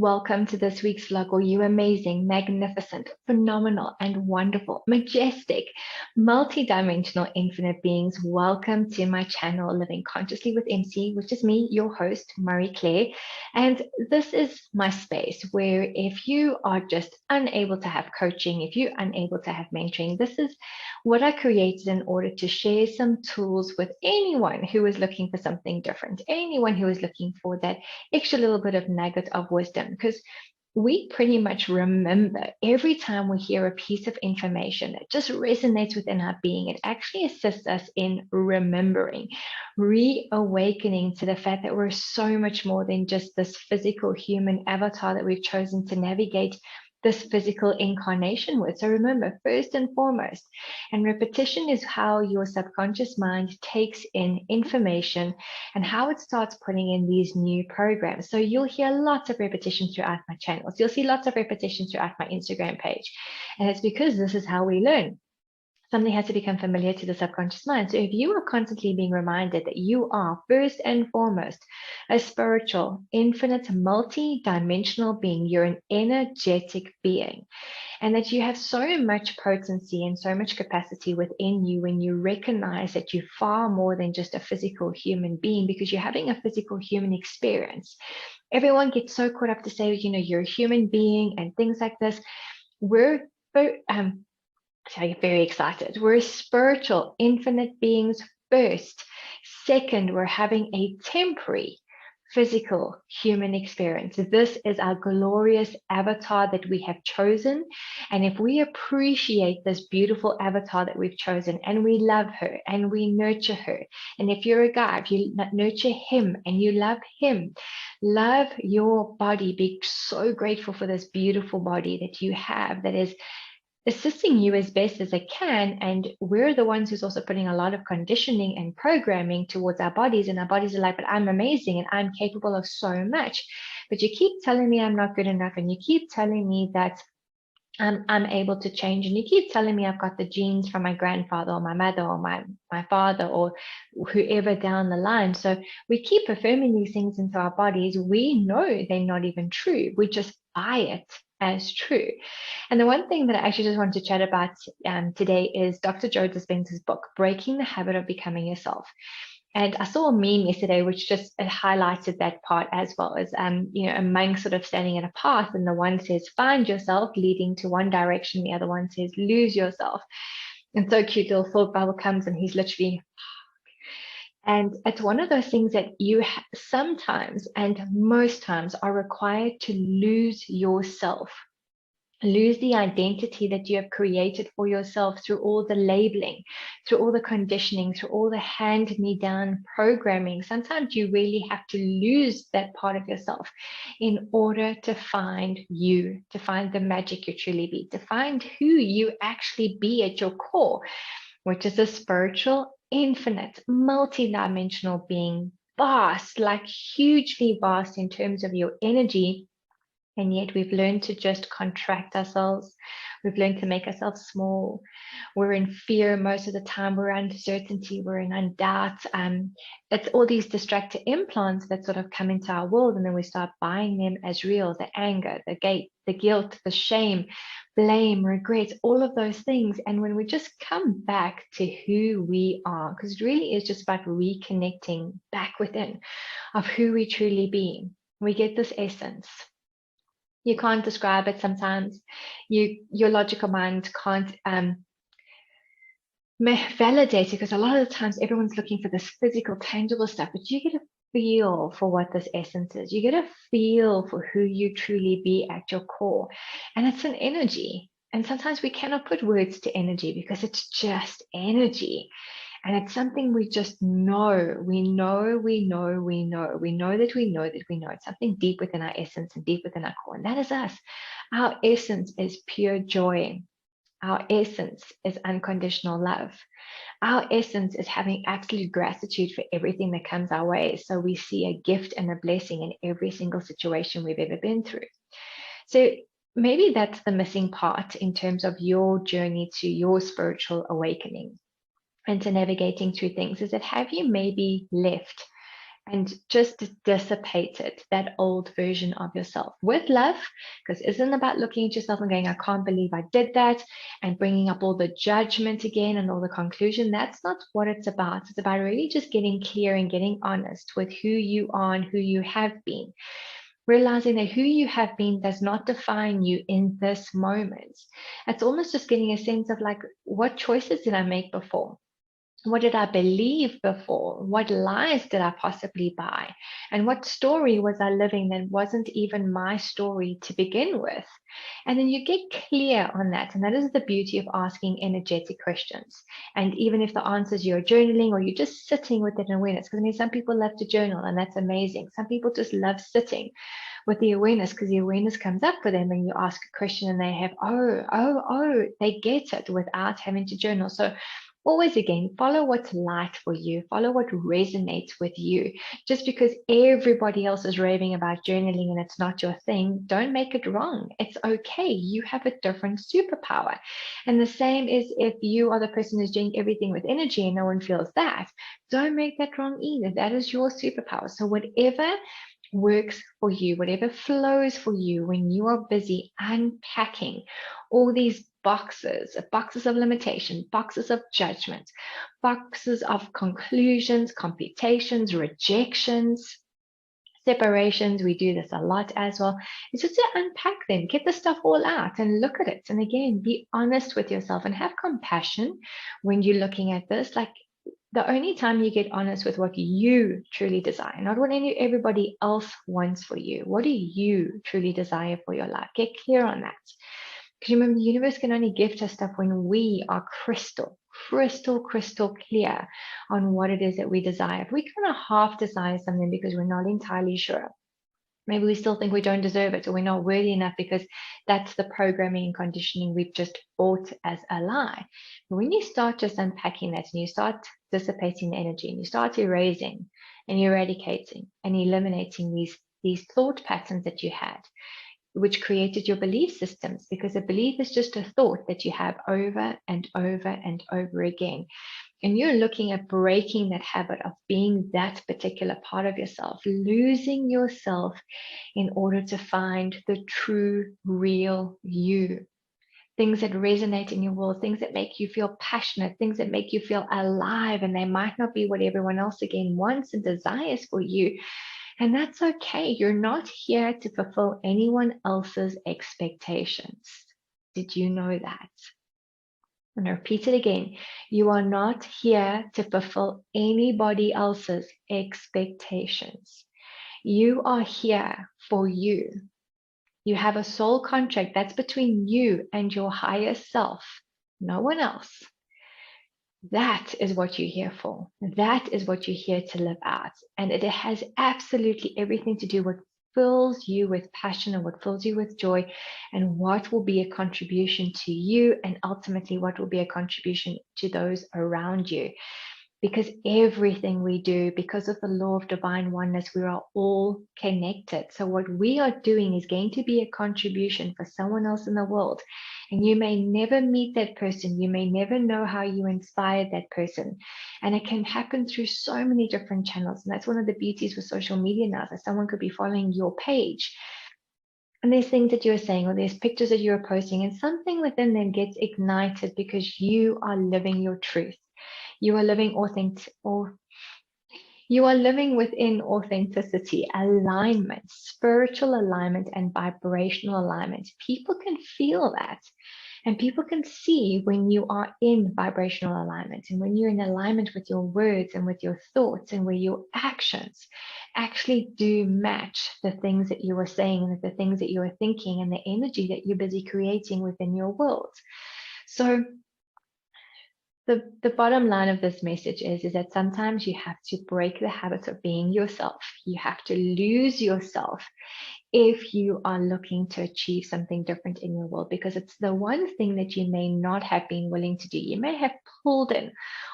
Welcome to this week's vlog, all you amazing, magnificent, phenomenal, and wonderful, majestic, multi-dimensional, infinite beings. Welcome to my channel, Living Consciously with MC, which is me, your host, Marie-Claire. And this is my space where if you are just unable to have coaching, if you're unable to have mentoring, this is what I created in order to share some tools with anyone who is looking for something different, anyone who is looking for that extra little bit of nugget of wisdom, because we pretty much remember every time we hear a piece of information that just resonates within our being. It actually assists us in remembering, reawakening to the fact that we're so much more than just this physical human avatar that we've chosen to navigate this physical incarnation with. So remember, first and foremost, and repetition is how your subconscious mind takes in information and how it starts putting in these new programs. So you'll hear lots of repetition throughout my channels. You'll see lots of repetition throughout my Instagram page. And it's because this is how we learn. Something has to become familiar to the subconscious mind. So if you are constantly being reminded that you are first and foremost a spiritual, infinite, multi-dimensional being, you're an energetic being, and that you have so much potency and so much capacity within you when you recognize that you're far more than just a physical human being, because you're having a physical human experience. Everyone gets so caught up to say, you're a human being and things like this. We're so I get very excited. We're spiritual, infinite beings first. Second, we're having a temporary physical human experience. This is our glorious avatar that we have chosen. And if we appreciate this beautiful avatar that we've chosen and we love her and we nurture her, and if you're a guy, if you nurture him and you love him, love your body, be so grateful for this beautiful body that you have that is assisting you as best as it can. And we're the ones who's also putting a lot of conditioning and programming towards our bodies, and our bodies are like, but I'm amazing and I'm capable of so much, but you keep telling me I'm not good enough, and you keep telling me that I'm able to change, and you keep telling me I've got the genes from my grandfather or my mother or my father or whoever down the line. So we keep affirming these things into our bodies. We know they're not even true. We just buy it as true. And the one thing that I actually just want to chat about today is Dr. Joe Dispenza's book, Breaking the Habit of Becoming Yourself. And I saw a meme yesterday, which just highlighted that part as well as, a monk sort of standing in a path, and the one says, find yourself, leading to one direction. The other one says, lose yourself. And so cute, little thought bubble comes and he's literally, and it's one of those things that you sometimes and most times are required to lose yourself. Lose the identity that you have created for yourself through all the labeling, through all the conditioning, through all the hand-me-down programming. Sometimes you really have to lose that part of yourself in order to find you, to find the magic you truly be, to find who you actually be at your core, which is a spiritual, infinite, multi-dimensional being, vast, like hugely vast in terms of your energy. And yet we've learned to just contract ourselves. We've learned to make ourselves small. We're in fear most of the time. We're in uncertainty. We're in doubt. It's all these distractor implants that sort of come into our world, and then we start buying them as real. The anger, the guilt, the shame, blame, regret, all of those things. And when we just come back to who we are, because it really is just about reconnecting back within of who we truly be, we get this essence. You can't describe it sometimes. Your logical mind can't validate it, because a lot of the times everyone's looking for this physical, tangible stuff, but you get a feel for what this essence is. You get a feel for who you truly be at your core. And it's an energy. And sometimes we cannot put words to energy because it's just energy. And it's something we just know. We know that we know that we know that we know. It's something deep within our essence and deep within our core. And that is us. Our essence is pure joy. Our essence is unconditional love. Our essence is having absolute gratitude for everything that comes our way. So we see a gift and a blessing in every single situation we've ever been through. So maybe that's the missing part in terms of your journey to your spiritual awakening and to navigating through things, is that have you maybe left and just dissipated that old version of yourself with love, because it isn't about looking at yourself and going, I can't believe I did that, and bringing up all the judgment again and all the conclusion. That's not what it's about. It's about really just getting clear and getting honest with who you are and who you have been. Realizing that who you have been does not define you in this moment. It's almost just getting a sense of like, what choices did I make before? What did I believe before? What lies did I possibly buy? And what story was I living that wasn't even my story to begin with? And then you get clear on that. And that is the beauty of asking energetic questions. And even if the answers you're journaling or you're just sitting with that awareness, because I mean, some people love to journal and that's amazing. Some people just love sitting with the awareness because the awareness comes up for them and you ask a question and they have, they get it without having to journal. So always again, follow what's light for you, follow what resonates with you. Just because everybody else is raving about journaling and it's not your thing, don't make it wrong. It's okay. You have a different superpower. And the same is if you are the person who's doing everything with energy and no one feels that, don't make that wrong either. That is your superpower. So whatever works for you, whatever flows for you when you are busy unpacking all these boxes of limitation, boxes of judgment, boxes of conclusions, computations, rejections, separations. We do this a lot as well. It's just to unpack them, get the stuff all out and look at it. And again, be honest with yourself and have compassion when you're looking at this. Like, the only time you get honest with what you truly desire, not what everybody else wants for you. What do you truly desire for your life? Get clear on that. Because remember, the universe can only gift us stuff when we are crystal clear on what it is that we desire. If we kind of half desire something because we're not entirely sure, maybe we still think we don't deserve it or we're not worthy enough because that's the programming and conditioning we've just bought as a lie. But when you start just unpacking that and you start dissipating the energy and you start erasing and eradicating and eliminating these thought patterns that you had, which created your belief systems, because a belief is just a thought that you have over and over and over again. And you're looking at breaking that habit of being that particular part of yourself, losing yourself in order to find the true, real you. Things that resonate in your world, things that make you feel passionate, things that make you feel alive, and they might not be what everyone else again wants and desires for you. And that's okay. You're not here to fulfill anyone else's expectations. Did you know that? And I repeat it again. You are not here to fulfill anybody else's expectations. You are here for you. You have a soul contract that's between you and your higher self, no one else. That is what you're here for. That is what you're here to live out. And it has absolutely everything to do with what fills you with passion and what fills you with joy and what will be a contribution to you and ultimately what will be a contribution to those around you. Because everything we do, because of the law of divine oneness, we are all connected. So what we are doing is going to be a contribution for someone else in the world. And you may never meet that person. You may never know how you inspired that person. And it can happen through so many different channels. And that's one of the beauties with social media now, that someone could be following your page. And there's things that you're saying, or there's pictures that you're posting, and something within them gets ignited because you are living your truth. You are living you are living within authenticity, alignment, spiritual alignment, and vibrational alignment. People can feel that. And people can see when you are in vibrational alignment and when you're in alignment with your words and with your thoughts and where your actions actually do match the things that you are saying and the things that you are thinking and the energy that you're busy creating within your world. So the bottom line of this message is that sometimes you have to break the habit of being yourself. You have to lose yourself if you are looking to achieve something different in your world, because it's the one thing that you may not have been willing to do. You may have pulled in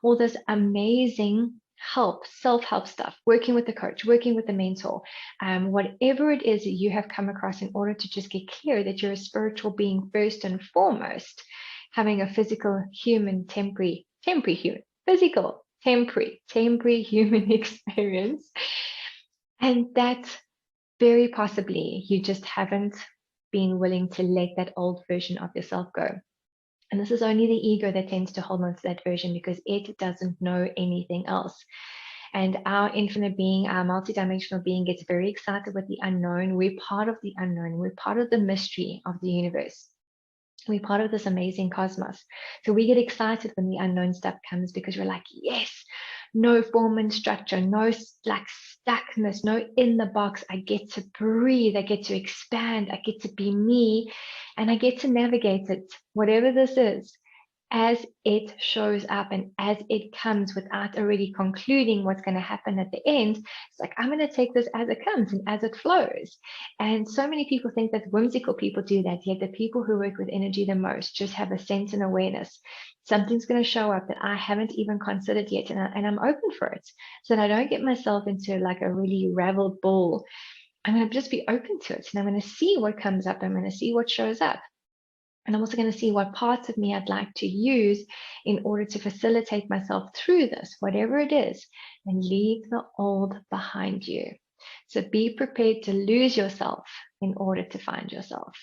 all this amazing help, self-help stuff, working with the coach, working with the mentor, whatever it is that you have come across in order to just get clear that you're a spiritual being first and foremost, having a physical, human, temporary human experience. And that very possibly you just haven't been willing to let that old version of yourself go. And this is only the ego that tends to hold on to that version because it doesn't know anything else. And our infinite being, our multidimensional being, gets very excited with the unknown. We're part of the unknown. We're part of the mystery of the universe. We're part of this amazing cosmos. So we get excited when the unknown stuff comes because we're like, yes, no form and structure, no like stuckness, no in the box. I get to breathe, I get to expand, I get to be me, and I get to navigate it, whatever this is, as it shows up and as it comes without already concluding what's going to happen at the end. It's like, I'm going to take this as it comes and as it flows. And so many people think that whimsical people do that, yet the people who work with energy the most just have a sense and awareness. Something's going to show up that I haven't even considered yet, and I'm open for it so that I don't get myself into like a really raveled ball. I'm going to just be open to it, and I'm going to see what comes up. I'm going to see what shows up. And I'm also going to see what parts of me I'd like to use in order to facilitate myself through this, whatever it is, and leave the old behind you. So be prepared to lose yourself in order to find yourself.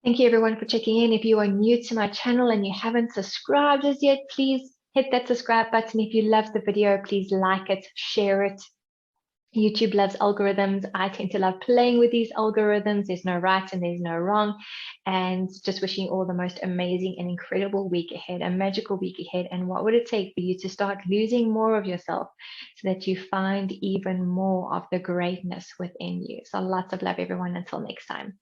Thank you everyone for checking in. If you are new to my channel and you haven't subscribed as yet, please hit that subscribe button. If you love the video, please like it, share it. YouTube loves algorithms. I tend to love playing with these algorithms. There's no right and there's no wrong. And just wishing you all the most amazing and incredible week ahead, a magical week ahead. And what would it take for you to start losing more of yourself so that you find even more of the greatness within you? So lots of love, everyone. Until next time.